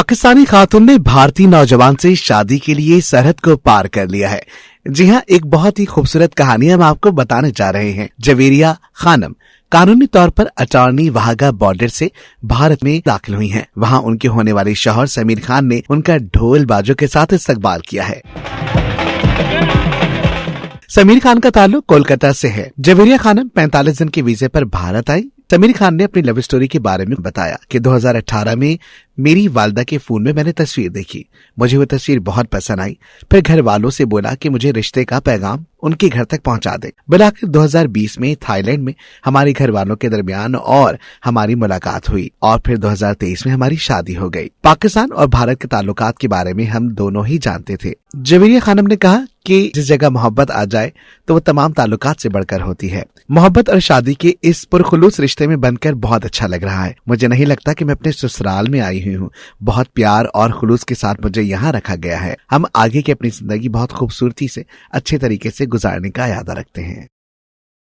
पाकिस्तानी खातून ने भारतीय नौजवान से शादी के लिए सरहद को पार कर लिया है। जी हाँ, एक बहुत ही खूबसूरत कहानी हम आपको बताने जा रहे हैं। जवेरिया खानम कानूनी तौर पर अटॉर्नी वाघा बॉर्डर से भारत में दाखिल हुई हैं। वहाँ उनके होने वाले शौहर समीर खान ने उनका ढोल बाजों के साथ इस्तकबाल किया है। समीर खान का ताल्लुक कोलकाता से है। जवेरिया खानम 45 दिन के वीजे पर भारत आई। समीर खान ने अपनी लव स्टोरी के बारे में बताया कि 2018 में मेरी वालदा के फोन में मैंने तस्वीर देखी। मुझे वो तस्वीर बहुत पसंद आई। फिर घर वालों से बोला कि मुझे रिश्ते का पैगाम उनके घर तक पहुंचा दे। बुलाकर 2020 में थाईलैंड में हमारे घर वालों के दरमियान और हमारी मुलाकात हुई और फिर 2023 में हमारी शादी हो गई। पाकिस्तान और भारत के ताल्लुकात के बारे में हम दोनों ही जानते थे। जवेरिया खानम ने कहा कि जिस जगह मोहब्बत आ जाए तो वो तमाम ताल्लुकात से बढ़कर होती है। मोहब्बत और शादी के इस पुरखुलूस रिश्ते में बनकर बहुत अच्छा लग रहा है। मुझे नहीं लगता कि मैं अपने ससुराल में आई हुई हूँ। बहुत प्यार और खुलूस के साथ मुझे यहाँ रखा गया है। हम आगे की अपनी जिंदगी बहुत खूबसूरती से अच्छे तरीके से गुजारने का इरादा रखते हैं।